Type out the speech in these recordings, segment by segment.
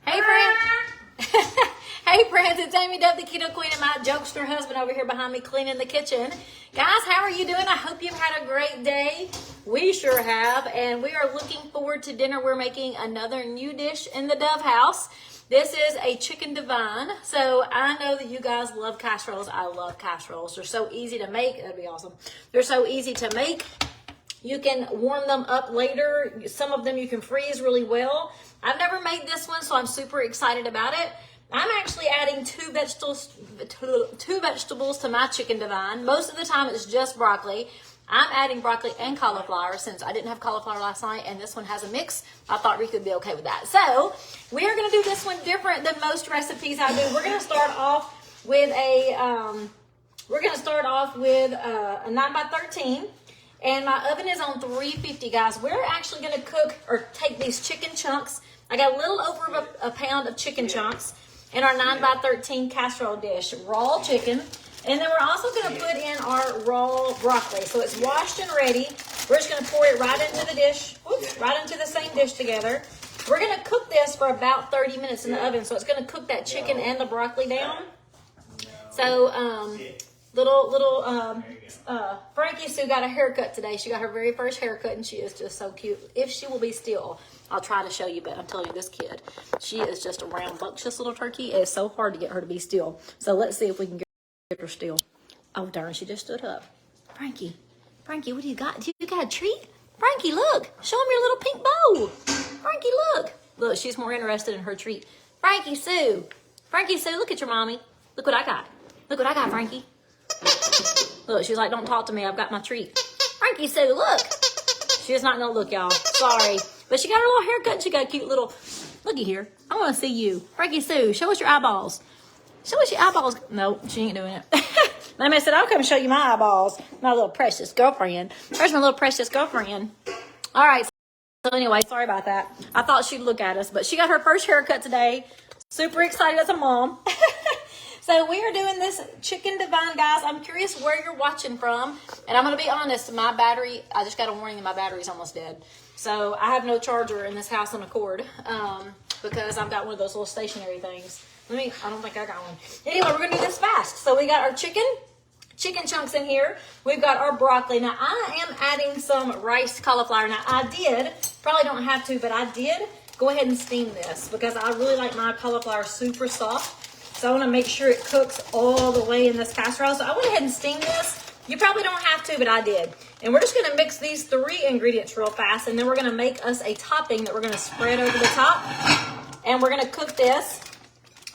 Hey, friends. Hey, friends. It's Amy Dove, the Keto Queen, and my jokester husband over here behind me cleaning the kitchen. Guys, how are you doing? I hope you've had a great day. We sure have, and we are looking forward to dinner. We're making another new dish in the Dove house. This is a chicken Divan. So I know that you guys love casseroles. I love casseroles. They're so easy to make. That'd be awesome. They're so easy to make. You can warm them up later. Some of them you can freeze really well. I've never made this one, so I'm super excited about it. I'm actually adding two vegetables to my chicken Divan. Most of the time it's just broccoli. I'm adding broccoli and cauliflower since I didn't have cauliflower last night, and this one has a mix. I thought Rick would be okay with that. So we are going to do this one different than most recipes I do. We're going to start off with a 9x13. And my oven is on 350, guys. We're actually going to cook or take these chicken chunks. I got a little over a pound of chicken chunks in our 9x13 casserole dish. Raw chicken. And then we're also going to put in our raw broccoli. So it's washed and ready. We're just going to pour it right into the dish. Oops, right into the same dish together. We're going to cook this for about 30 minutes in the oven. So it's going to cook that chicken and the broccoli down. So, Frankie Sue got a haircut today. She got her very first haircut, and she is just so cute. If she will be still, I'll try to show you, but I'm telling you, this kid, she is just a rambunctious little turkey. It's so hard to get her to be still. So let's see if we can get her still. Oh, darn, she just stood up. Frankie, what do you got? You got a treat? Frankie, look. Show him your little pink bow. Frankie, look. Look, she's more interested in her treat. Frankie Sue, look at your mommy. Look what I got. Look what I got, Frankie. Look, she's like, don't talk to me. I've got my treat. Frankie Sue, look. She is not going to look, y'all. Sorry. But she got her little haircut, and she got a cute little... Looky here. I want to see you. Frankie Sue, show us your eyeballs. Show us your eyeballs. No, she ain't doing it. Mama said, I'll come show you my eyeballs. My little precious girlfriend. There's my little precious girlfriend. All right. So anyway, sorry about that. I thought she'd look at us, but she got her first haircut today. Super excited as a mom. So we are doing this chicken Divan, guys. I'm curious where you're watching from. And I'm going to be honest, my battery, I just got a warning that my battery's almost dead. So I have no charger in this house on a cord because I've got one of those little stationary things. I don't think I got one. Anyway, we're going to do this fast. So we got our chicken chunks in here. We've got our broccoli. Now, I am adding some riced cauliflower. Now, probably don't have to, but I did go ahead and steam this because I really like my cauliflower super soft. So I want to make sure it cooks all the way in this casserole. So I went ahead and steamed this. You probably don't have to, but I did. And we're just going to mix these 3 ingredients real fast. And then we're going to make us a topping that we're going to spread over the top. And we're going to cook this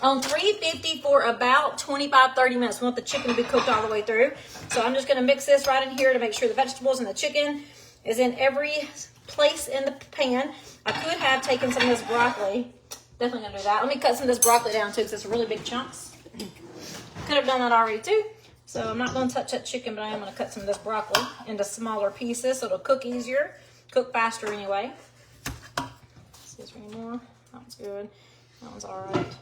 on 350 for about 25-30 minutes. We want the chicken to be cooked all the way through. So I'm just going to mix this right in here to make sure the vegetables and the chicken is in every place in the pan. I could have taken some of this broccoli. Definitely gonna do that. Let me cut some of this broccoli down too, because it's really big chunks. Could have done that already too. So I'm not gonna touch that chicken, but I am gonna cut some of this broccoli into smaller pieces so it'll cook easier, cook faster anyway. Let's see, is there any more? That one's good. That one's all right.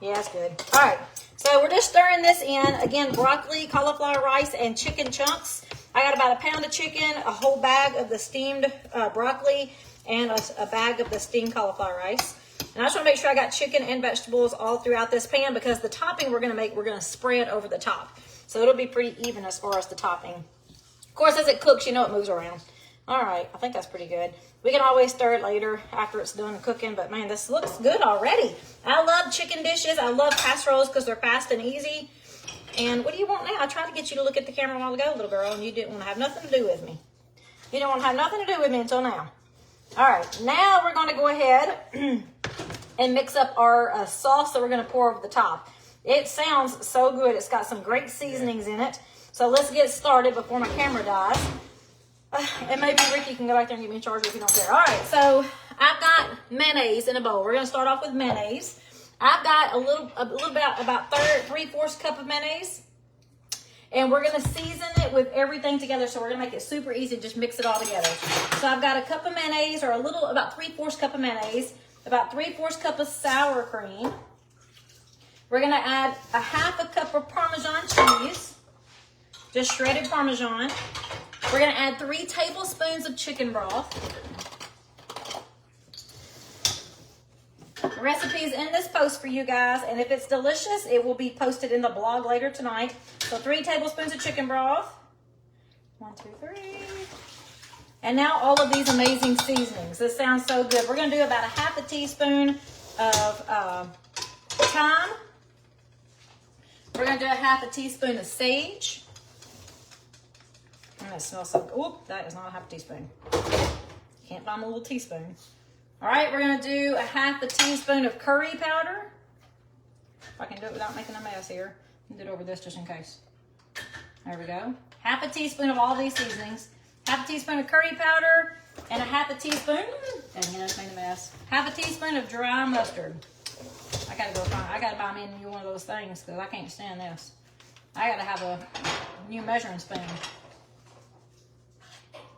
Yeah, it's good. All right, so we're just stirring this in. Again, broccoli, cauliflower rice, and chicken chunks. I got about a pound of chicken, a whole bag of the steamed broccoli, and a bag of the steamed cauliflower rice. And I just want to make sure I got chicken and vegetables all throughout this pan because the topping we're going to make, we're going to spread over the top. So it'll be pretty even as far as the topping. Of course, as it cooks, you know it moves around. All right, I think that's pretty good. We can always stir it later after it's done cooking, but man, this looks good already. I love chicken dishes. I love casseroles because they're fast and easy. And what do you want now? I tried to get you to look at the camera a while ago, little girl, and you didn't want to have nothing to do with me. You didn't want to have nothing to do with me until now. All right, now we're going to go ahead and mix up our sauce that we're going to pour over the top. It sounds so good. It's got some great seasonings in it. So let's get started before my camera dies. And maybe Ricky can go back there and give me a charger if you don't care. All right, so I've got mayonnaise in a bowl. We're going to start off with mayonnaise. I've got about 3/4 cup of mayonnaise. And we're going to season it with everything together. So we're going to make it super easy and just mix it all together. So I've got a cup of mayonnaise, or about 3/4 cup of mayonnaise, about 3/4 cup of sour cream. We're going to add a 1/2 cup of Parmesan cheese, just shredded Parmesan. We're going to add 3 tablespoons of chicken broth. The recipe is in this post for you guys, and if it's delicious, it will be posted in the blog later tonight. So 3 tablespoons of chicken broth. 1, 2, 3. And now all of these amazing seasonings. This sounds so good. We're going to do about a half a teaspoon of thyme. We're going to do a half a teaspoon of sage. That smells so good. Oop, that is not a half a teaspoon. Can't find my little teaspoon. All right, we're going to do a half a teaspoon of curry powder. If I can do it without making a mess here. I'll do it over this just in case. There we go. Half a teaspoon of all these seasonings. Half a teaspoon of curry powder. And a half a teaspoon. Dang it, I just made a mess. Half a teaspoon of dry mustard. I gotta buy me one of those things because I can't stand this. I gotta have a new measuring spoon.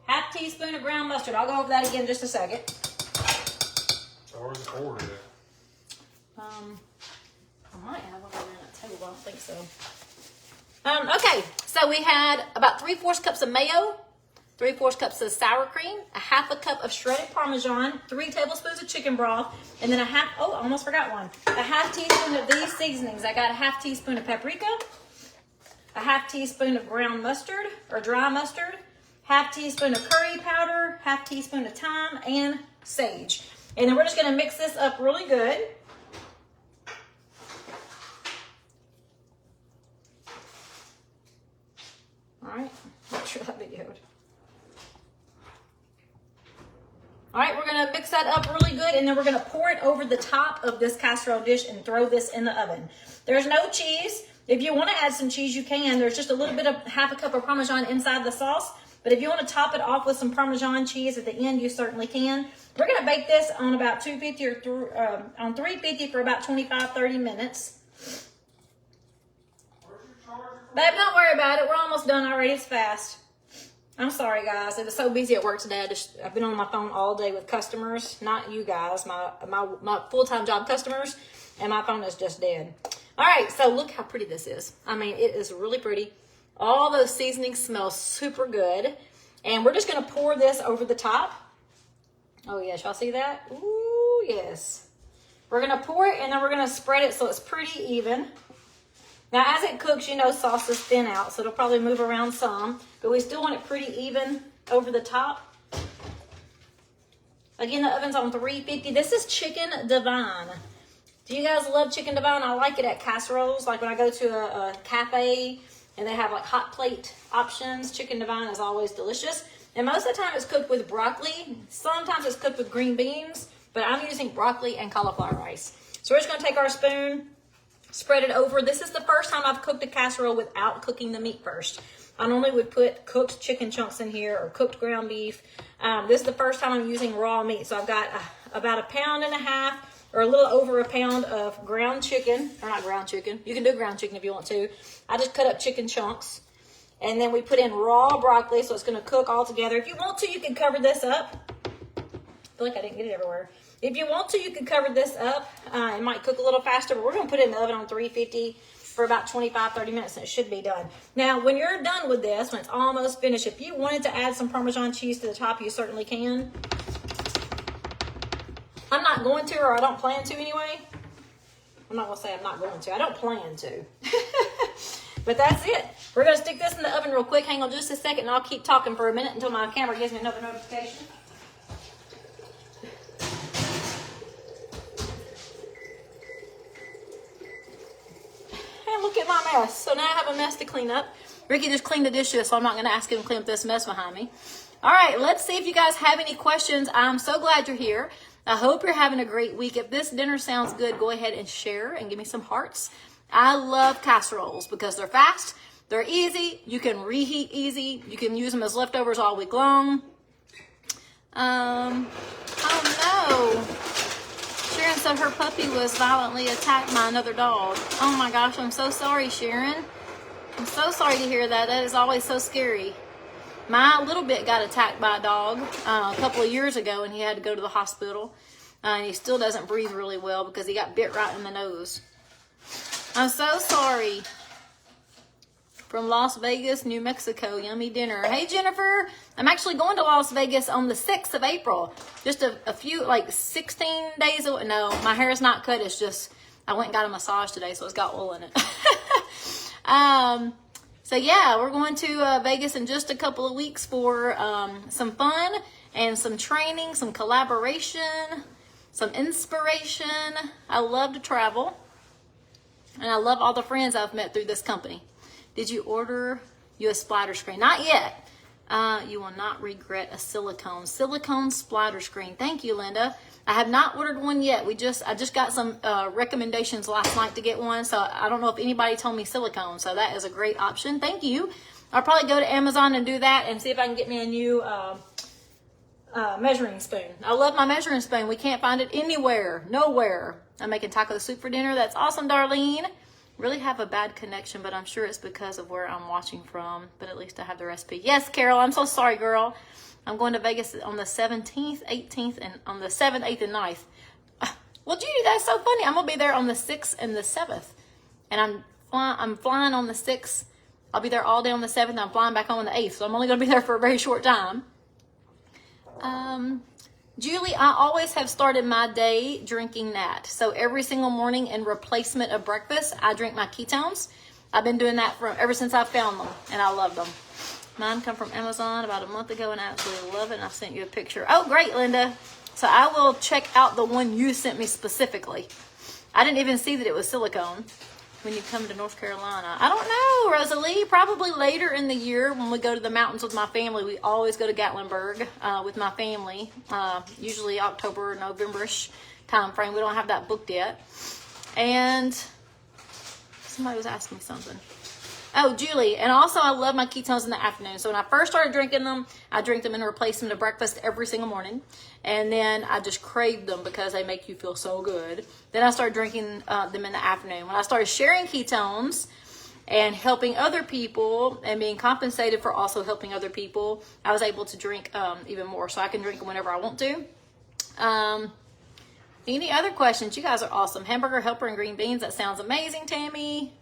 Half teaspoon of ground mustard. I'll go over that again in just a second. Where's the cord at? I might have one over there on that table, but I don't think so. Okay, so we had about 3/4 cups of mayo, 3/4 cups of sour cream, a half a cup of shredded Parmesan, 3 tablespoons of chicken broth, and then I almost forgot one. A half teaspoon of these seasonings. I got a half teaspoon of paprika, a half teaspoon of ground mustard or dry mustard, half teaspoon of curry powder, half teaspoon of thyme, and sage. And then we're just going to mix this up really good. All right, make sure that videoed. All right, we're going to mix that up really good, and then we're going to pour it over the top of this casserole dish and throw this in the oven. There's no cheese. If you want to add some cheese, you can. There's just a little bit of half a cup of Parmesan inside the sauce. But if you want to top it off with some Parmesan cheese at the end, you certainly can. We're going to bake this on about 250 or on 350 for about 25-30 minutes. Babe, don't worry about it. We're almost done already. It's fast. I'm sorry, guys. It was so busy at work today. I've been on my phone all day with customers. Not you guys, my full-time job customers. And my phone is just dead. All right, so look how pretty this is. I mean, it is really pretty. All those seasonings smell super good. And we're just going to pour this over the top. Oh, yes. Y'all see that? Ooh, yes. We're going to pour it, and then we're going to spread it so it's pretty even. Now, as it cooks, you know sauces thin out, so it'll probably move around some. But we still want it pretty even over the top. Again, the oven's on 350. This is chicken Divan. Do you guys love chicken Divan? I like it at casseroles. Like when I go to a cafe and they have like hot plate options, chicken Divan is always delicious. And most of the time it's cooked with broccoli. Sometimes it's cooked with green beans, but I'm using broccoli and cauliflower rice. So we're just going to take our spoon, spread it over. This is the first time I've cooked a casserole without cooking the meat first. I normally would put cooked chicken chunks in here or cooked ground beef. This is the first time I'm using raw meat. So I've got about 1.5 pounds or a little over a pound of ground chicken, or not ground chicken. You can do ground chicken if you want to. I just cut up chicken chunks. And then we put in raw broccoli, so it's going to cook all together. If you want to, you can cover this up. I feel like I didn't get it everywhere. If you want to, you can cover this up. It might cook a little faster, but we're going to put it in the oven on 350 for about 25-30 minutes, and it should be done. Now, when you're done with this, when it's almost finished, if you wanted to add some Parmesan cheese to the top, you certainly can. I'm not going to, or I don't plan to anyway. I'm not going to say I'm not going to. I don't plan to. But that's it. We're going to stick this in the oven real quick. Hang on just a second, and I'll keep talking for a minute until my camera gives me another notification. And look at my mess. So now I have a mess to clean up. Ricky just cleaned the dishes, so I'm not going to ask him to clean up this mess behind me. All right, let's see if you guys have any questions. I'm so glad you're here. I hope you're having a great week. If this dinner sounds good, go ahead and share and give me some hearts. I love casseroles because they're fast, they're easy, you can reheat easy, you can use them as leftovers all week long. Oh no. Sharon said her puppy was violently attacked by another dog. Oh my gosh, I'm so sorry, Sharon. I'm so sorry to hear that. That is always so scary. My little bit got attacked by a dog a couple of years ago, and he had to go to the hospital. And he still doesn't breathe really well because he got bit right in the nose. I'm so sorry. from Las Vegas, New Mexico. Yummy dinner. Hey, Jennifer. I'm actually going to Las Vegas on the 6th of April. Just a few, like 16 days away. No, my hair is not cut. It's just, I went and got a massage today, so it's got oil in it. So yeah, we're going to Vegas in just a couple of weeks for some fun and some training, some collaboration, some inspiration. I love to travel, and I love all the friends I've met through this company. Did you order you a splatter screen? Not yet. You will not regret a silicone splatter screen. Thank you, Linda. I have not ordered one yet. I just got some recommendations last night to get one, so I don't know if anybody told me silicone, so that is a great option. Thank you. I'll probably go to Amazon and do that and see if I can get me a new measuring spoon. I love my measuring spoon. We can't find it anywhere, nowhere. I'm making taco soup for dinner. That's awesome, Darlene. Really have a bad connection, but I'm sure it's because of where I'm watching from, but at least I have the recipe. Yes, Carol, I'm so sorry, girl. I'm going to Vegas on the 17th, 18th, and on the 7th, 8th, and 9th. Well, Judy, that's so funny. I'm going to be there on the 6th and the 7th. And I'm flying on the 6th. I'll be there all day on the 7th, and I'm flying back home on the 8th. So I'm only going to be there for a very short time. Julie, I always have started my day drinking that. So every single morning in replacement of breakfast, I drink my ketones. I've been doing that ever since I found them, and I love them. Mine come from Amazon about a month ago, and I absolutely love it, and I sent you a picture. Oh, great, Linda. So I will check out the one you sent me specifically. I didn't even see that it was silicone when you come to North Carolina. I don't know, Rosalie. Probably later in the year when we go to the mountains with my family. We always go to Gatlinburg with my family, usually October, November-ish time frame. We don't have that booked yet. And somebody was asking me something. Oh, Julie, and also I love my ketones in the afternoon. So when I first started drinking them, I drink them in replacement of breakfast every single morning. And then I just craved them because they make you feel so good. Then I started drinking them in the afternoon. When I started sharing ketones and helping other people and being compensated for also helping other people, I was able to drink even more. So I can drink them whenever I want to. Any other questions? You guys are awesome. Hamburger helper and green beans. That sounds amazing, Tammy.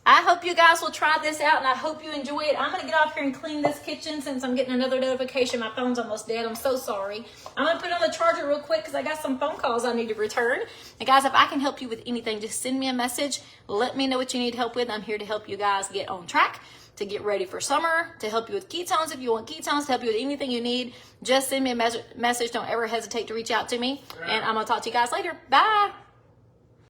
I hope you guys will try this out, and I hope you enjoy it. I'm going to get off here and clean this kitchen since I'm getting another notification. My phone's almost dead. I'm so sorry. I'm going to put it on the charger real quick because I got some phone calls I need to return. And guys, if I can help you with anything, just send me a message. Let me know what you need help with. I'm here to help you guys get on track, to get ready for summer, to help you with ketones if you want ketones, to help you with anything you need. Just send me a message. Don't ever hesitate to reach out to me. And I'm going to talk to you guys later. Bye.